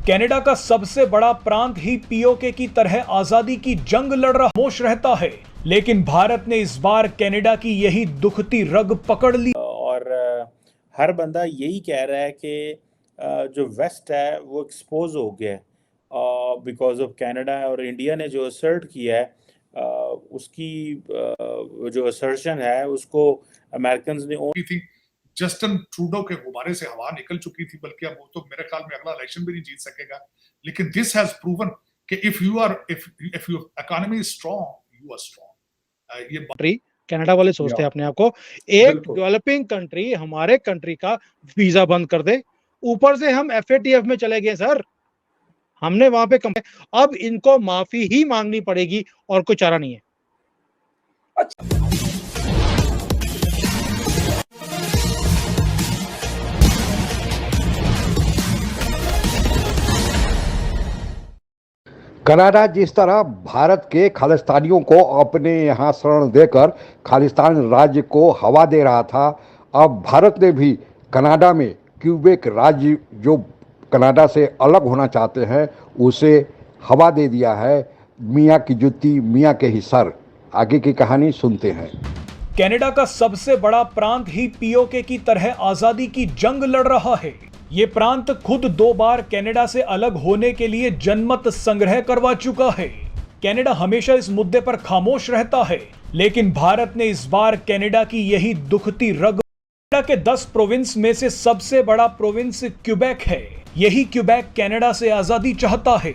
Canada का सबसे बड़ा प्रांत ही पीओके की तरह आजादी की जंग लड़ रहा खामोश रहता है, लेकिन भारत ने इस बार कनाडा की यही दुखती रग पकड़ ली। और हर बंदा यही कह रहा है कि जो वेस्ट है वो एक्सपोज हो गया है बिकॉज ऑफ कनाडा, और इंडिया ने जो असर्ट किया है उसकी जो असर्शन है उसको अमेरिकन ने की थी। जस्टिन ट्रूडो के गुब्बारे से हवा निकल चुकी थी, बल्कि अब वो तो मेरे ख्याल में अगला इलेक्शन भी नहीं जीत सकेगा। लेकिन दिस हैज प्रूवन कि if you economy is strong, you are strong. ये कंट्री कनाडा वाले सोचते हैं अपने आप को एक डेवलपिंग कंट्री हमारे कंट्री का वीजा बंद कर दे, ऊपर से हम एफएटीएफ में चले गए सर। हमने वहां पे अब इनको माफी ही मांगनी पड़ेगी और कोई चारा नहीं है। कनाडा जिस तरह भारत के खालिस्तानियों को अपने यहाँ शरण देकर खालिस्तान राज्य को हवा दे रहा था, अब भारत ने भी कनाडा में क्यूबेक राज्य जो कनाडा से अलग होना चाहते हैं उसे हवा दे दिया है। मियाँ की जुत्ती मियाँ के ही सर। आगे की कहानी सुनते हैं। कनाडा का सबसे बड़ा प्रांत ही पीओके की तरह आजादी की जंग लड़ रहा है। ये प्रांत खुद 2 बार कनाडा से अलग होने के लिए जनमत संग्रह करवा चुका है। कनाडा हमेशा इस मुद्दे पर खामोश रहता है, लेकिन भारत ने इस बार कनाडा की यही दुखती रग। कनाडा के 10 प्रोविंस में से सबसे बड़ा प्रोविंस क्यूबेक है। यही क्यूबेक कनाडा से आजादी चाहता है।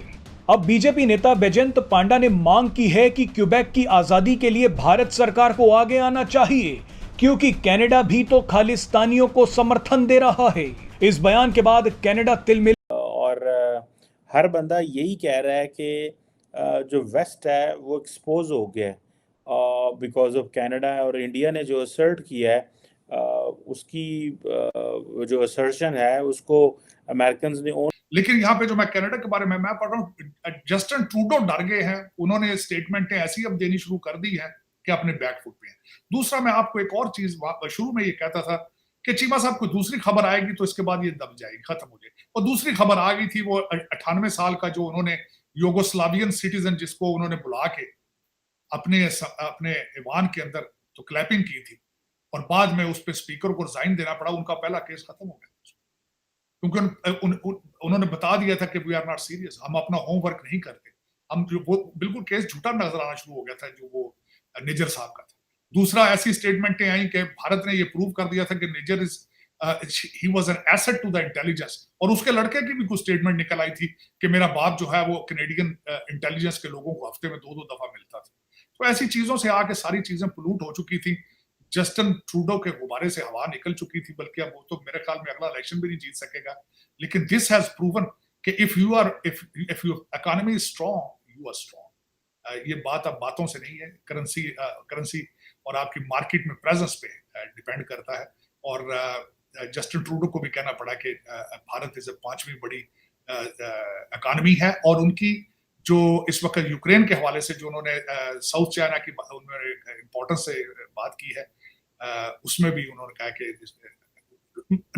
अब बीजेपी नेता बैजयंत पांडा ने मांग की है कि क्यूबेक की आजादी के लिए भारत सरकार को आगे आना चाहिए, क्योंकि कनाडा भी तो खालिस्तानियों को समर्थन दे रहा है। इस बयान के बाद कनाडा तिलमिल। और हर बंदा यही कह रहा है कि जो वेस्ट है वो एक्सपोज हो गया है बिकॉज ऑफ कनाडा, और इंडिया ने जो असर्ट किया है उसकी जो असर्शन है उसको अमेरिकन ने। लेकिन यहाँ पे जो मैं कनाडा के बारे में मैं पढ़ रहा हूँ, जस्टिन ट्रूडो डर गए हैं। उन्होंने स्टेटमेंटें ऐसी अब देनी शुरू कर दी है कि अपने बैकफुट पे हैं। दूसरा, मैं आपको एक और चीज शुरू में ये कहता था कि चीमा साहब कोई दूसरी खबर आएगी तो इसके बाद ये दब जाएगी, खत्म हो जाएगी। और दूसरी खबर आ गई थी, वो 98 साल का जो उन्होंने यूगोस्लावियन सिटीजन जिसको उन्होंने बुला के अपने ईवान के अंदर तो क्लैपिंग की थी, और बाद में उस पर स्पीकर को रिजाइन देना पड़ा। उनका पहला केस खत्म हो गया क्योंकि उन्होंने बता दिया था कि वी आर नॉट सीरियस, हम अपना होमवर्क नहीं करते। हम वो बिल्कुल केस झूठा नजर आना शुरू हो गया था जो वो निजर साहब का था। दूसरा, ऐसी स्टेटमेंटें आई कि भारत ने ये प्रूव कर दिया था कि Nijjar he was an asset to the intelligence, और उसके लड़के की भी कुछ स्टेटमेंट निकल आई थी कि मेरा बाप जो है वो कैनेडियन इंटेलिजेंस के लोगों को हफ्ते में 2-2 दफा मिलता था। तो ऐसी चीजों से आके सारी चीजें पोल्यूट हो चुकी थी। जस्टिन ट्रूडो के गुब्बारे से हवा निकल चुकी थी, बल्कि अब वो तो मेरे ख्याल में अगला इलेक्शन भी नहीं जीत सकेगा। लेकिन दिस हैज प्रूवन कि if you economy is strong, you are strong. ये बात अब बातों से नहीं है, करेंसी और आपकी मार्केट में प्रेजेंस पे डिपेंड करता है। और जस्टिन ट्रूडो को भी कहना पड़ा कि भारत इज 5वीं बड़ी इकोनॉमी है, और उनकी जो इस वक्त यूक्रेन के हवाले से जो उन्होंने साउथ चाइना की उन्होंने इम्पोर्टेंस से बात की है, उसमें भी उन्होंने कहा कि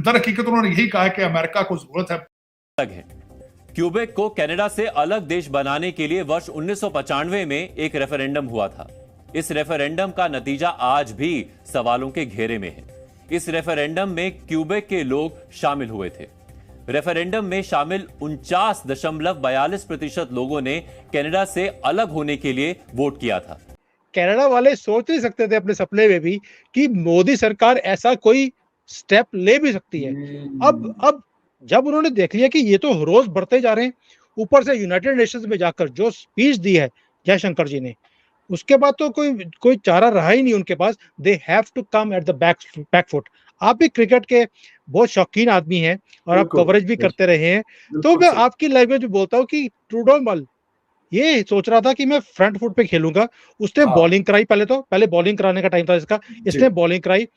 दर हकीकत उन्होंने यही कहा कि अमेरिका को जरूरत है। क्यूबेक को कनाडा से अलग देश बनाने के लिए वर्ष 1995 में एक रेफरेंडम हुआ था। इस रेफरेंडम का नतीजा आज भी सवालों के घेरे में है। इस रेफरेंडम में क्यूबेक के लोग शामिल हुए थे। रेफरेंडम में शामिल 49.42% लोगों ने कनाडा से अलग होने के लिए वोट किया था। कनाडा वाले सोच नहीं सकते थे अपने सपने में भी कि मोदी सरकार ऐसा कोई स्टेप ले भी सकती है। अब जब उन्होंने देख लिया कि ये तो रोज बढ़ते जा रहे हैं, ऊपर से यूनाइटेड नेशंस में जाकर जो स्पीच दी है जयशंकर जी ने, उसके बाद तो कोई चारा रहा ही नहीं उनके पास। They have to come at the back foot. आप भी क्रिकेट के बहुत शौकीन आदमी हैं और आप कवरेज भी करते रहे हैं, तो मैं आपकी लैंग्वेज में बोलता हूँ कि ट्रूडो मल ये सोच रहा था कि मैं फ्रंट फुट पे खेलूंगा। उसने बॉलिंग कराई, पहले बॉलिंग कराने का टाइम था इसका, इसने बॉलिंग कराई।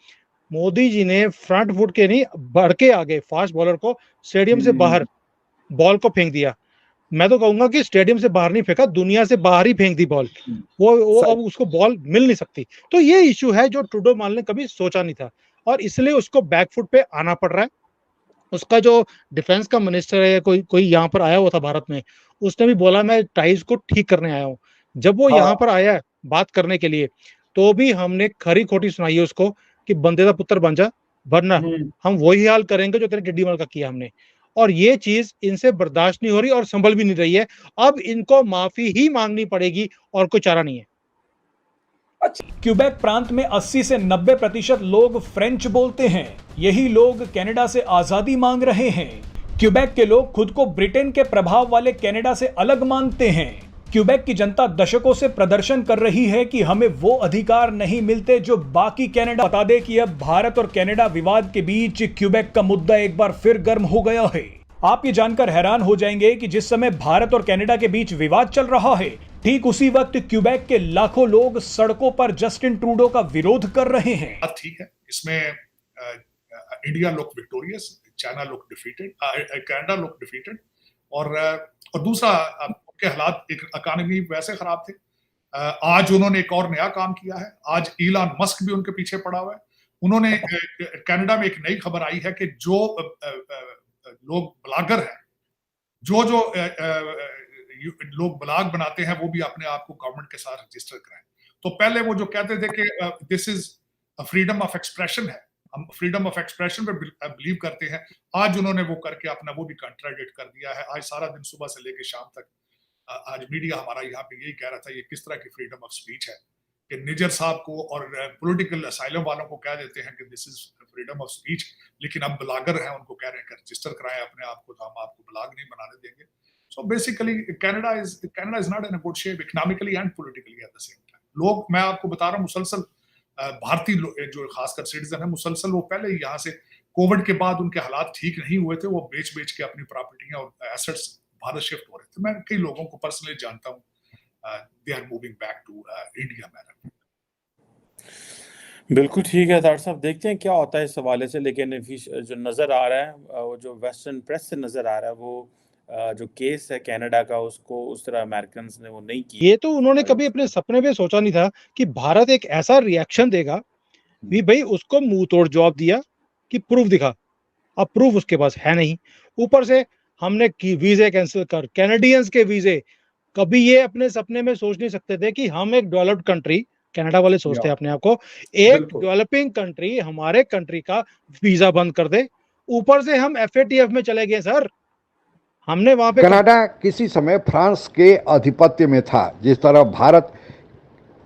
मोदी जी ने फ्रंट फुट के नहीं बढ़ के आगे फास्ट बॉलर को स्टेडियम से बाहर बॉल को फेंक दिया। मैं तो कहूंगा कि स्टेडियम से बाहर नहीं फेंका, दुनिया से बाहर ही फेंक दी बॉल। वो अब उसको बॉल मिल नहीं सकती। तो ये इशू है जो ट्रूडो माल ने कभी सोचा नहीं था, और इसलिए उसको बैकफुट पे आना पड़ रहा है। उसका जो डिफेंस का मिनिस्टर है, कोई कोई यहाँ पर आया हुआ था भारत में, उसने भी बोला मैं टाइज को ठीक करने आया हूँ। जब वो यहाँ पर आया बात करने के लिए, तो भी हमने खरी खोटी सुनाई है उसको कि बंदे का पुत्र बन जा, वरना हम वही हाल करेंगे जो तेरे टिड्डी मल का किया हमने। और ये चीज इनसे बर्दाश्त नहीं हो रही और संभल भी नहीं रही है। अब इनको माफी ही मांगनी पड़ेगी और कोई चारा नहीं है। क्यूबेक प्रांत में 80 से 90% लोग फ्रेंच बोलते हैं। यही लोग कनाडा से आजादी मांग रहे हैं। क्यूबेक के लोग खुद को ब्रिटेन के प्रभाव वाले कनाडा से अलग मानते हैं। क्यूबेक की जनता दशकों से प्रदर्शन कर रही है कि हमें वो अधिकार नहीं मिलते जो बाकी कनाडा। बता दें कि अब भारत और कनाडा विवाद के बीच क्यूबेक का मुद्दा एक बार फिर गर्म हो गया है। आप ये जानकर हैरान हो जाएंगे कि जिस समय भारत और कनाडा के बीच विवाद चल रहा है, ठीक उसी वक्त क्यूबेक के लाखों लोग सड़कों पर जस्टिन ट्रूडो का विरोध कर रहे हैं। ठीक है, इसमें India look victorious, China look defeated, Canada look defeated, और दूसरा उनके हालात एक इकोनॉमी वैसे खराब थे। आज उन्होंने एक और नया काम किया है। आज इलॉन मस्क भी उनके पीछे पड़ा हुआ है। उन्होंने कनाडा में एक नई खबर आई है कि जो लोग ब्लॉगर हैं, जो लोग ब्लॉग बनाते हैं, वो भी अपने आप को गवर्नमेंट के साथ रजिस्टर कराएं। तो पहले वो जो कहते थे कि this is freedom of expression है, हम फ्रीडम ऑफ एक्सप्रेशन पे बिलीव करते हैं, आज उन्होंने वो करके अपना वो भी कंट्राडिक्ट कर दिया है। आज सारा दिन सुबह से लेकर शाम तक आज मीडिया हमारा यहाँ पे यही कह रहा था, ये किस तरह की फ्रीडम ऑफ स्पीच है कि निजर साहब को और पॉलिटिकल असाइलम वालों को कह देते हैं कि this is freedom of speech, लेकिन अब ब्लॉगर हैं उनको कह रहे हैं कि रजिस्टर कराएं अपने आप को, तो हम आपको ब्लॉग नहीं बनाने देंगे। So basically, Canada is not in a good shape economically and politically at the same time. लोग, मैं आपको बता रहा हूँ, मुसलसल भारतीय जो खासकर सिटीजन है, मुसलसल वो पहले ही यहाँ से कोविड के बाद उनके हालात ठीक नहीं हुए थे, वो बेच के अपनी प्रॉपर्टियां और एसेट्स भारत शिफ्ट हो रहे थे। मैं कई लोगों को पर्सनली जानता हूँ, they are moving back to India. Madam बिल्कुल ठीक है डॉक्टर साहब, देखते हैं क्या होता है इस हवाले से। लेकिन जो नज़र आ रहा है, वो जो वेस्टर्न प्रेस से नज़र आ रहा है, वो जो केस है कनाडा का, उसको उस तरह अमेरिकन ने वो नहीं किया। ये तो उन्होंने कभी अपने सपने में सोचा नहीं था कि भारत एक ऐसा रिएक्शन देगा भी। भाई उसको मुंह तोड़ जवाब दिया कि प्रूफ दिखा। अब प्रूफ उसके पास है नहीं। ऊपर से हमने की वीजे कैंसिल कर, कैनेडियंस के वीजे। कभी ये अपने सपने में सोच नहीं सकते थे कि हम एक डेवलप्ड कंट्री, कनाडा वाले सोचते हैं अपने आप को एक डेवलपिंग कंट्री, हमारे कंट्री का वीजा बंद कर दे। ऊपर से हम FATF में चले गए सर। हमने वहां पे कनाडा किसी समय फ्रांस के आधिपत्य में था। जिस तरह भारत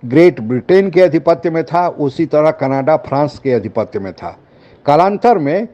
ग्रेट ब्रिटेन के आधिपत्य में था, उसी तरह कनाडा फ्रांस के आधिपत्य में था। कालांतर में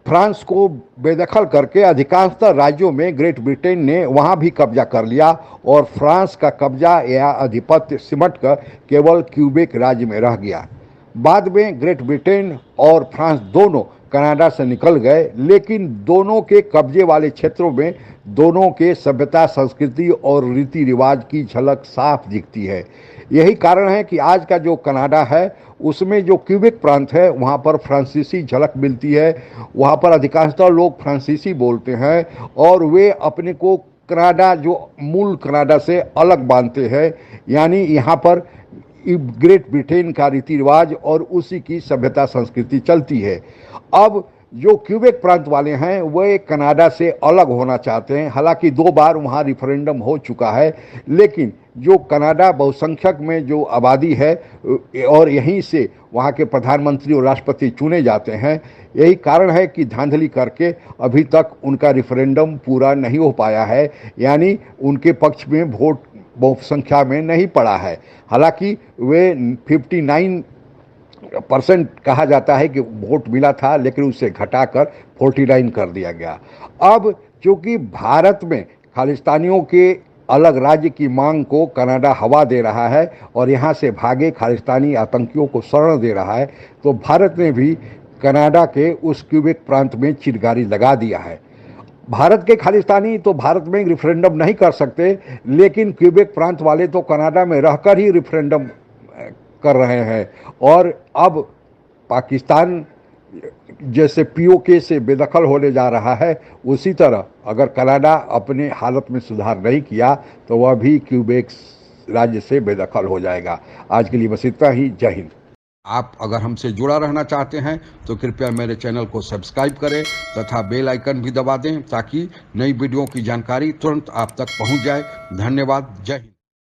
फ्रांस को बेदखल करके अधिकांशतः राज्यों में ग्रेट ब्रिटेन ने वहां भी कब्जा कर लिया और फ्रांस का कब्जा या आधिपत्य सिमट कर केवल क्यूबेक राज्य में रह गया। बाद में ग्रेट ब्रिटेन और फ्रांस दोनों कनाडा से निकल गए, लेकिन दोनों के कब्जे वाले क्षेत्रों में दोनों के सभ्यता, संस्कृति और रीति रिवाज की झलक साफ दिखती है। यही कारण है कि आज का जो कनाडा है उसमें जो क्यूबेक प्रांत है वहाँ पर फ्रांसीसी झलक मिलती है। वहाँ पर अधिकांशतः लोग फ्रांसीसी बोलते हैं और वे अपने को कनाडा, जो मूल कनाडा से अलग मानते हैं। यानी यहाँ पर ग्रेट ब्रिटेन का रीति रिवाज और उसी की सभ्यता संस्कृति चलती है। अब जो क्यूबेक प्रांत वाले हैं वे कनाडा से अलग होना चाहते हैं। हालांकि 2 बार वहाँ रिफरेंडम हो चुका है, लेकिन जो कनाडा बहुसंख्यक में जो आबादी है और यहीं से वहाँ के प्रधानमंत्री और राष्ट्रपति चुने जाते हैं, यही कारण है कि धांधली करके अभी तक उनका रिफरेंडम पूरा नहीं हो पाया है। यानी उनके पक्ष में वोट बहुसंख्या में नहीं पड़ा है। हालांकि वे 59% कहा जाता है कि वोट मिला था, लेकिन उसे घटाकर 49 कर दिया गया। अब चूंकि भारत में खालिस्तानियों के अलग राज्य की मांग को कनाडा हवा दे रहा है और यहाँ से भागे खालिस्तानी आतंकियों को शरण दे रहा है, तो भारत ने भी कनाडा के उस क्यूबेक प्रांत में चिरगारी लगा दिया है। भारत के खालिस्तानी तो भारत में रेफरेंडम नहीं कर सकते, लेकिन क्यूबेक प्रांत वाले तो कनाडा में रहकर ही रेफरेंडम कर रहे हैं। और अब पाकिस्तान जैसे POK से बेदखल होने जा रहा है, उसी तरह अगर कनाडा अपने हालत में सुधार नहीं किया तो वह भी क्यूबेक राज्य से बेदखल हो जाएगा। आज के लिए बस इतना ही। जय हिंद। आप अगर हमसे जुड़ा रहना चाहते हैं तो कृपया मेरे चैनल को सब्सक्राइब करें तथा बेल आइकन भी दबा दें ताकि नई वीडियो की जानकारी तुरंत आप तक पहुंच जाए। धन्यवाद। जय हिंद।